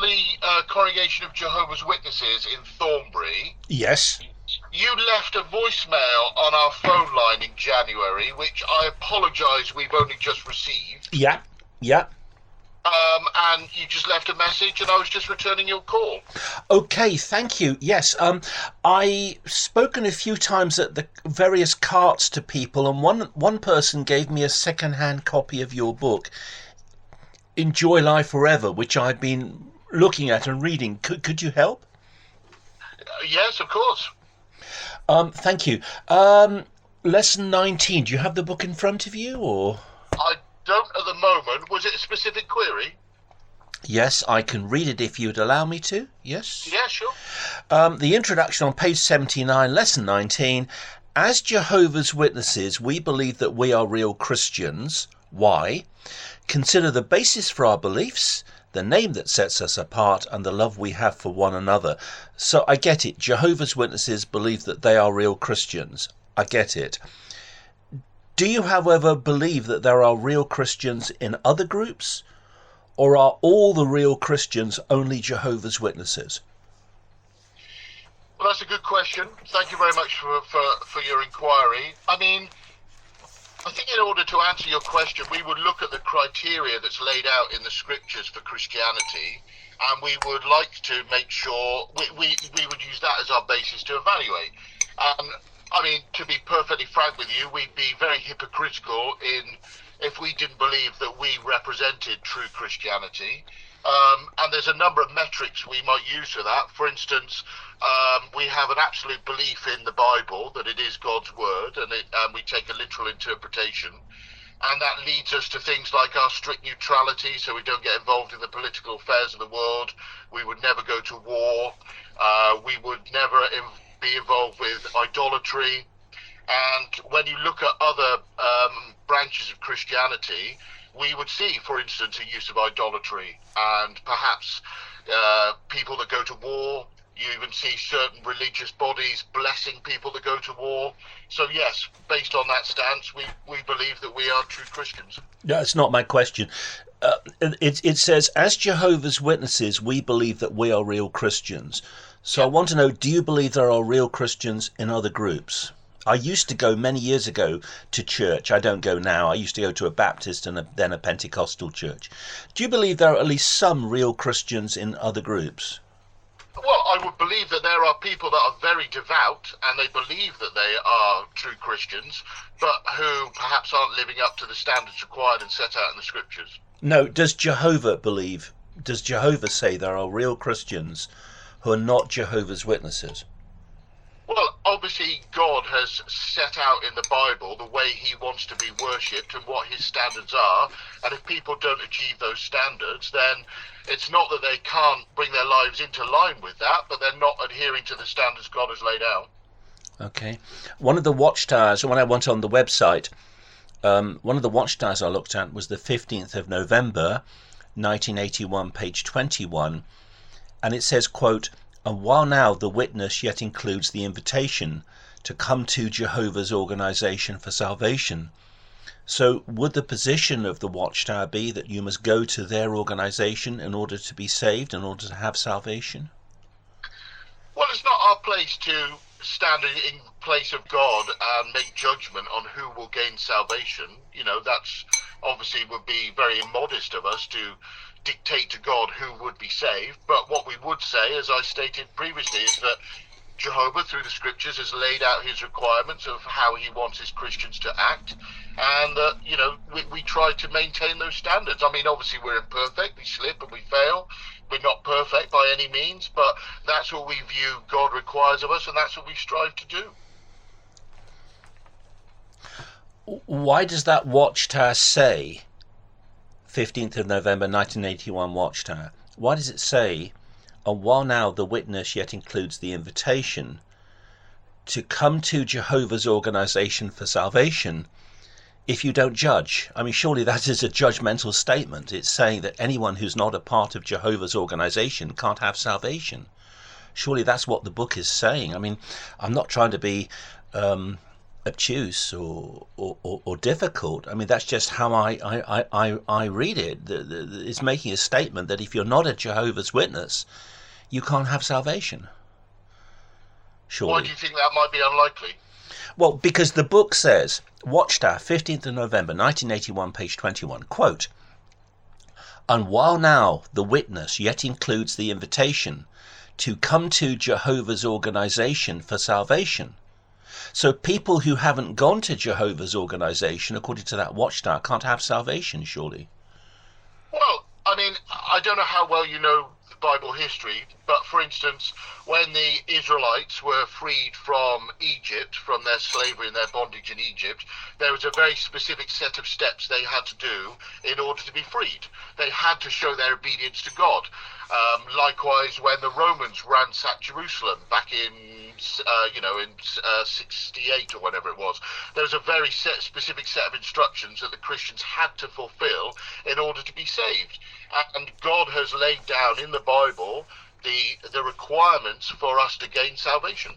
the congregation of Jehovah's Witnesses in Thornbury. Yes. You left a voicemail on our phone line in January, which I apologise we've only just received. Yeah. Yeah. And you just left a message, and I was just returning your call. Okay, thank you. Yes, I've spoken a few times at the various carts to people, and one person gave me a second-hand copy of your book, Enjoy Life Forever, which I've been looking at and reading. Could you help? Yes, of course. Thank you. Lesson 19. Do you have the book in front of you, or? I don't at the moment. Was it a specific query? Yes, I can read it if you'd allow me to. Yes? Yeah, sure. The introduction on page 79, lesson 19. As Jehovah's Witnesses, we believe that we are real Christians. Why? Consider the basis for our beliefs, the name that sets us apart, and the love we have for one another. So I get it. Jehovah's Witnesses believe that they are real Christians. I get it. Do you, however, believe that there are real Christians in other groups? Or are all the real Christians only Jehovah's Witnesses? Well, that's a good question. Thank you very much for your inquiry. I mean, I think in order to answer your question, we would look at the criteria that's laid out in the scriptures for Christianity, and we would like to make sure we would use that as our basis to evaluate. I mean, to be perfectly frank with you, we'd be very hypocritical if we didn't believe that we represented true Christianity. And there's a number of metrics we might use for that. For instance, we have an absolute belief in the Bible that it is God's word, and we take a literal interpretation. And that leads us to things like our strict neutrality, so we don't get involved in the political affairs of the world. We would never go to war. We would never be involved with idolatry. And when you look at other branches of Christianity, we would see, for instance, a use of idolatry and perhaps people that go to war. You even see certain religious bodies blessing people that go to war. So yes, based on that stance, we believe that we are true Christians. That's not my question. It says, as Jehovah's Witnesses, we believe that we are real Christians. So I want to know, do you believe there are real Christians in other groups? I used to go many years ago to church. I don't go now. I used to go to a Baptist and then a Pentecostal church. Do you believe there are at least some real Christians in other groups? Well, I would believe that there are people that are very devout and they believe that they are true Christians, but who perhaps aren't living up to the standards required and set out in the scriptures. No, does Jehovah say there are real Christians who are not Jehovah's Witnesses? Well, obviously God has set out in the Bible the way he wants to be worshipped and what his standards are, and if people don't achieve those standards, then it's not that they can't bring their lives into line with that, but they're not adhering to the standards God has laid out. Okay. One of the watchtowers, when I went on the website, one of the watchtowers I looked at was the 15th of November, 1981, page 21, and it says, quote, and while now the witness yet includes the invitation to come to Jehovah's organization for salvation. So would the position of the watchtower be that you must go to their organization in order to be saved, in order to have salvation? Well, it's not our place to stand in place of God and make judgment on who will gain salvation. You know, that's obviously would be very immodest of us to dictate to God who would be saved. But what we would say, as I stated previously, is that Jehovah, through the scriptures, has laid out his requirements of how he wants his Christians to act, and you know, we try to maintain those standards. I mean, obviously we're imperfect, we slip and we fail. We're not perfect by any means, but that's what we view God requires of us, and that's what we strive to do. Why does that watchtower say 15th of November 1981 watchtower? Why does it say, and while now the witness yet includes the invitation to come to Jehovah's organization for salvation if you don't judge? I mean, surely that is a judgmental statement. It's saying that anyone who's not a part of Jehovah's organization can't have salvation. Surely that's what the book is saying. I mean, I'm not trying to be obtuse or difficult. I mean, that's just how I read it. It's making a statement that if you're not a Jehovah's Witness, you can't have salvation. Surely. Why do you think that might be unlikely? Well, because the book says, Watchtower, 15th of November, 1981, page 21, quote, "And while now the witness yet includes the invitation to come to Jehovah's organization for salvation." So people who haven't gone to Jehovah's organization, according to that Watchtower, can't have salvation, surely. Well, I mean, I don't know how well you know Bible history, but for instance, when the Israelites were freed from Egypt, from their slavery and their bondage in Egypt, there was a very specific set of steps they had to do in order to be freed. They had to show their obedience to God. Likewise, when the Romans ransacked Jerusalem back in 68 or whatever it was, there was a very specific set of instructions that the Christians had to fulfill in order to be saved. And God has laid down in the Bible the requirements for us to gain salvation.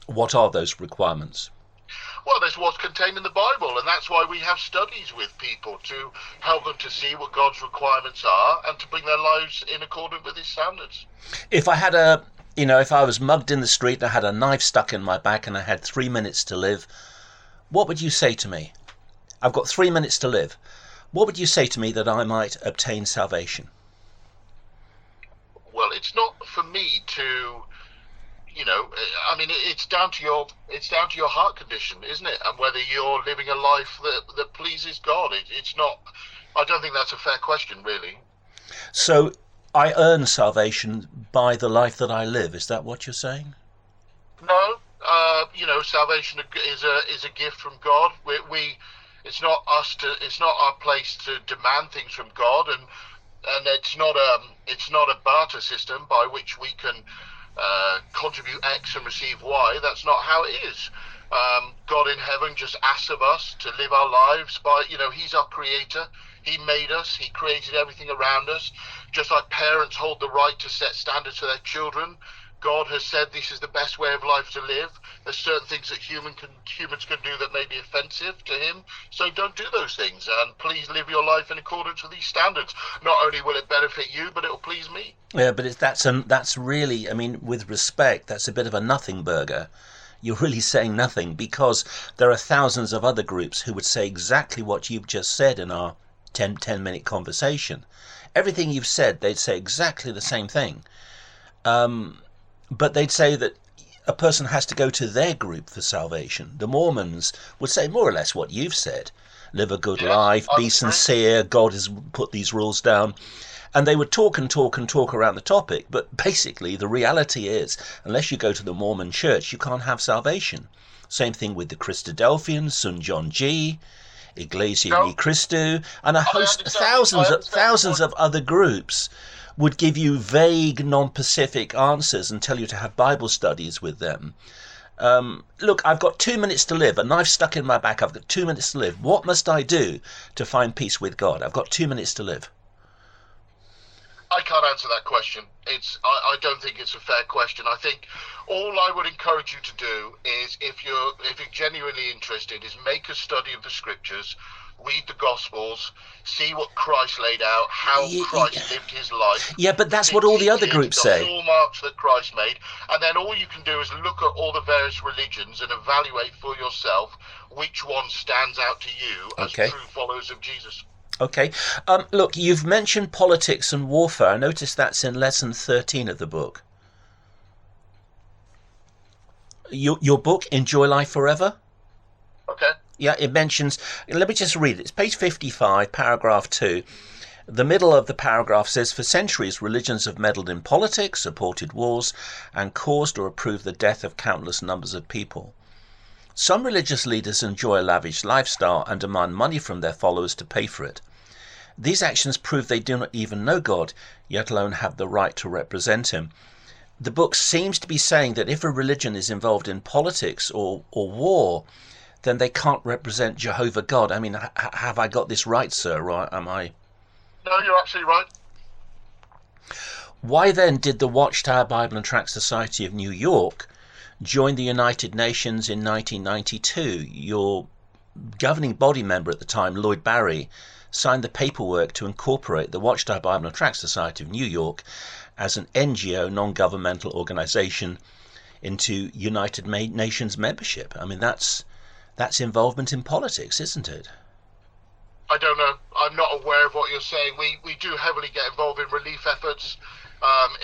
What are those requirements? Well, there's what's contained in the Bible, and that's why we have studies with people to help them to see what God's requirements are and to bring their lives in accordance with his standards. If I had if I was mugged in the street and I had a knife stuck in my back and I had 3 minutes to live, what would you say to me? I've got 3 minutes to live. What would you say to me that I might obtain salvation? Well, it's not for me to, I mean, it's down to your heart condition, isn't it? And whether you're living a life that pleases God. It's not. I don't think that's a fair question, really. So I earn salvation by the life that I live. Is that what you're saying? No. Salvation is a gift from God. It's not our place to demand things from God, and it's not a barter system by which we can contribute X and receive Y. That's not how it is. God in heaven just asks of us to live our lives by, he's our creator. He made us. He created everything around us. Just like parents hold the right to set standards for their children, God has said this is the best way of life to live. There's certain things that humans can do that may be offensive to him. So don't do those things, and please live your life in accordance with these standards. Not only will it benefit you, but it will please me. Yeah, but that's really, I mean, with respect, that's a bit of a nothing burger. You're really saying nothing, because there are thousands of other groups who would say exactly what you've just said in our 10-minute conversation. Everything you've said, they'd say exactly the same thing. But they'd say that a person has to go to their group for salvation. The Mormons would say more or less what you've said. Live a good life, be sincere, God has put these rules down. And they would talk and talk and talk around the topic. But basically, the reality is, unless you go to the Mormon church, you can't have salvation. Same thing with the Christadelphians, Sun John G, Iglesia Ni Cristo, and a host, thousands of other groups would give you vague, non-specific answers and tell you to have Bible studies with them. Look, I've got 2 minutes to live. A knife stuck in my back. I've got 2 minutes to live. What must I do to find peace with God? I've got 2 minutes to live. I can't answer that question. I don't think it's a fair question. I think all I would encourage you to do is, if you're genuinely interested, is make a study of the scriptures, read the Gospels, see what Christ laid out, how Christ lived his life. Yeah, but that's what all the other groups say. The hallmarks that Christ made, and then all you can do is look at all the various religions and evaluate for yourself which one stands out to you as true followers of Jesus. Okay. Look, you've mentioned politics and warfare. I noticed that's in lesson 13 of the book. Your book, Enjoy Life Forever? Okay. Yeah, it mentions, let me just read it. It's page 55, paragraph 2. The middle of the paragraph says, for centuries, religions have meddled in politics, supported wars, and caused or approved the death of countless numbers of people. Some religious leaders enjoy a lavish lifestyle and demand money from their followers to pay for it. These actions prove they do not even know God, yet alone have the right to represent him. The book seems to be saying that if a religion is involved in politics or war, then they can't represent Jehovah God. I mean, have I got this right, sir? Or am I? No, you're absolutely right. Why then did the Watchtower Bible and Tract Society of New York joined the United Nations in 1992. Your governing body member at the time, Lloyd Barry, signed the paperwork to incorporate the Watchtower Bible and Tract Society of New York as an NGO, non-governmental organization, into United Nations membership. I mean, that's involvement in politics, isn't it? I don't know. I'm not aware of what you're saying. We do heavily get involved in relief efforts.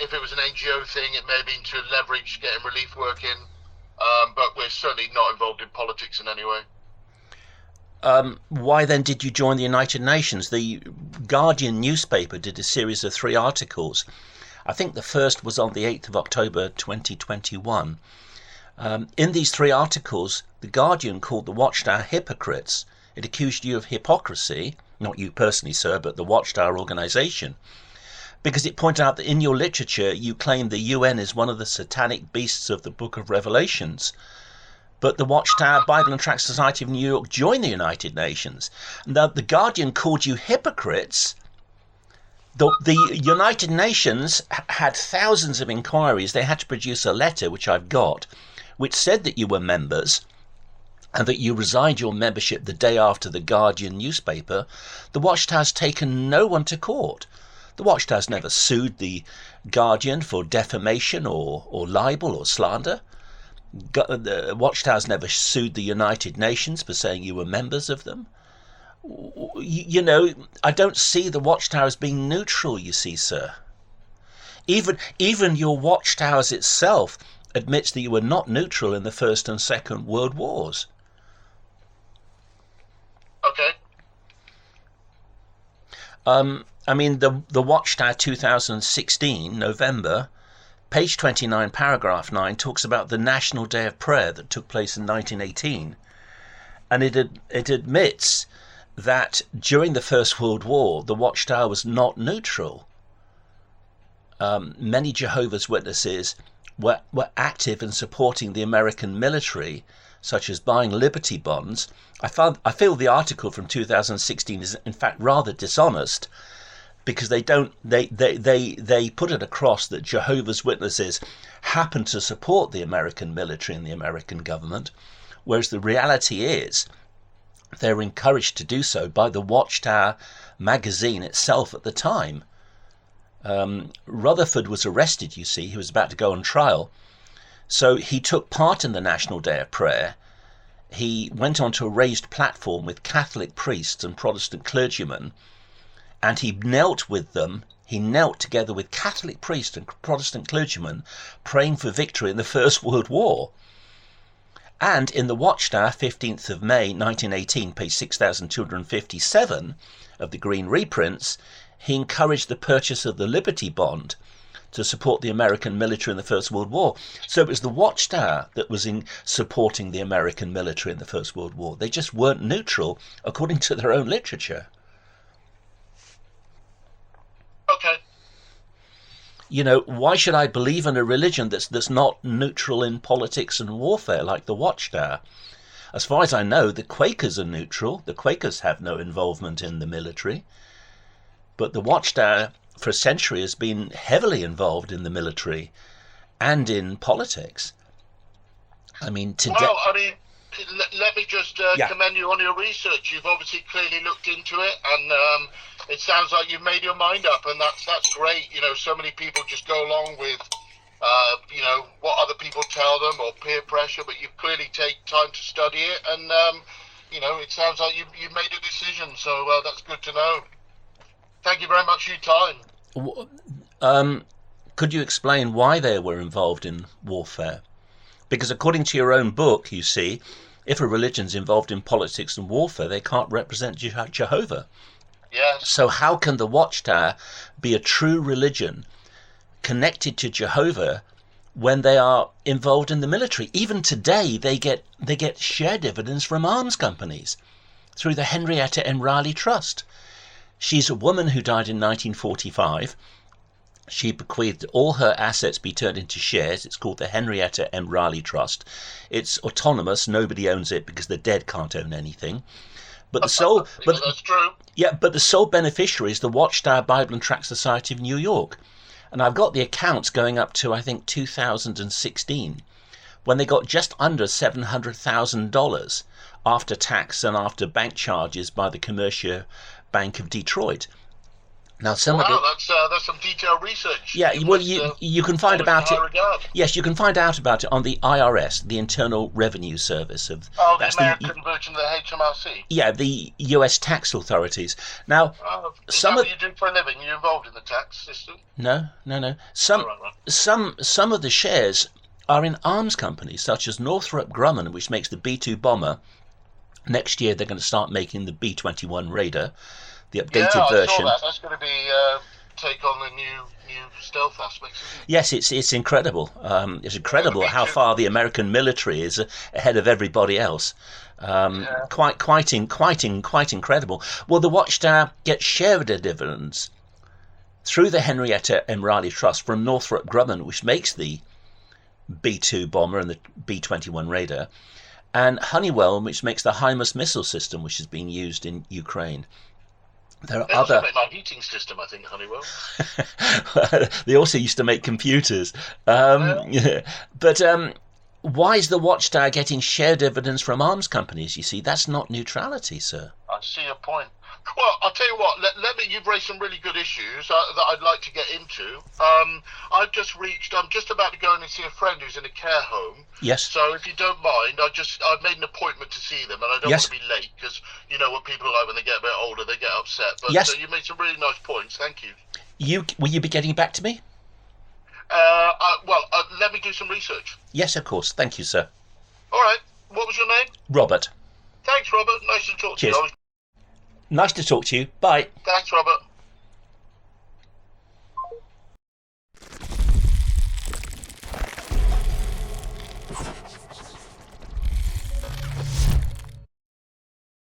If it was an NGO thing, it may have been to leverage getting relief work in. But we're certainly not involved in politics in any way. Why then did you join the United Nations? The Guardian newspaper did a series of 3 articles. I think the first was on the 8th of October 2021. In these 3 articles, the Guardian called the Watchtower hypocrites. It accused you of hypocrisy, not you personally, sir, but the Watchtower organisation, because it pointed out that in your literature you claim the UN is one of the satanic beasts of the Book of Revelations. But the Watchtower Bible and Tract Society of New York joined the United Nations. Now, the Guardian called you hypocrites. The United Nations had thousands of inquiries. They had to produce a letter, which I've got, which said that you were members and that you resigned your membership the day after the Guardian newspaper. The Watchtower's taken no one to court. The Watchtower's never sued the Guardian for defamation or libel or slander. The Watchtower's never sued the United Nations for saying you were members of them. You know, I don't see the Watchtower as being neutral, you see, sir. Even your Watchtowers itself admits that you were not neutral in the First and Second World Wars. Okay. I mean, the Watchtower 2016, November, page 29, paragraph 9, talks about the National Day of Prayer that took place in 1918. And it admits that during the First World War, the Watchtower was not neutral. Many Jehovah's Witnesses were active in supporting the American military, such as buying Liberty bonds. I feel the article from 2016 is in fact rather dishonest, because they put it across that Jehovah's Witnesses happen to support the American military and the American government, whereas the reality is they were encouraged to do so by the Watchtower magazine itself at the time. Rutherford was arrested, you see. He was about to go on trial. So he took part in the National Day of Prayer. He went onto a raised platform with Catholic priests and Protestant clergymen, and he knelt with them. He knelt together with Catholic priests and Protestant clergymen, praying for victory in the First World War. And in the Watchtower, 15th of May 1918, page 6257 of the Green reprints, he encouraged the purchase of the Liberty Bond to support the American military in the First World War. So it was the Watchtower that was in supporting the American military in the First World War. They just weren't neutral according to their own literature. Okay. You know, why should I believe in a religion that's not neutral in politics and warfare like the Watchtower? As far as I know, the Quakers are neutral. The Quakers have no involvement in the military. But the Watchtower for a century has been heavily involved in the military and in politics. I mean, today... Well, I mean, let me just commend you on your research. You've obviously clearly looked into it, and it sounds like you've made your mind up, and that's great. You know, so many people just go along with, you know, what other people tell them or peer pressure, but you clearly take time to study it, and, you know, it sounds like you've made a decision, so that's good to know. Thank you very much for your time. Could you explain why they were involved in warfare? Because according to your own book, you see, if a religion's involved in politics and warfare, they can't represent Jehovah. Yes. So how can the Watchtower be a true religion connected to Jehovah when they are involved in the military? Even today, they get share dividends from arms companies through the Henrietta M. Riley Trust. She's a woman who died in 1945. She bequeathed all her assets be turned into shares. It's called the Henrietta M. Riley Trust. It's autonomous. Nobody owns it because the dead can't own anything. But the sole, that's true. Yeah, but the sole beneficiary is the Watchtower Bible and Tract Society of New York. And I've got the accounts going up to, I think, 2016, when they got just under $700,000 after tax and after bank charges by the Commercial Bank of Detroit. Now, that's some detailed research. Yeah, well, you can find about it. Yes, you can find out about it on the IRS, the Internal Revenue Service of. The American version of the HMRC. Yeah, the U.S. tax authorities. Now, is that what you do for a living? Are you involved in the tax system? No. Some of the shares are in arms companies such as Northrop Grumman, which makes the B-2 bomber. Next year, they're going to start making the B-21 Raider. The updated version. I saw that. That's going to be take on the new stealth aspects. Yes, it's incredible. It's incredible how far the American military is ahead of everybody else. Quite incredible. Well, the Watchtower gets share dividends through the Henrietta M. Riley Trust from Northrop Grumman, which makes the B-2 bomber and the B-21 Raider, and Honeywell, which makes the HIMARS missile system, which is being used in Ukraine. They also make my heating system, I think, Honeywell. They also used to make computers. But why is the Watchtower getting share dividends from arms companies? You see, that's not neutrality, sir. I see your point. Well, I'll tell you what. You've raised some really good issues that I'd like to get into. I'm just about to go in and see a friend who's in a care home. Yes. So if you don't mind, I've made an appointment to see them, and I don't want to be late because you know what people are like when they get a bit older, they get upset. But you made some really nice points. Thank you. Will you be getting back to me? Let me do some research. Yes, of course. Thank you, sir. All right. What was your name? Robert. Thanks, Robert. Nice to talk to you. Nice to talk to you. Bye. Thanks, Robert.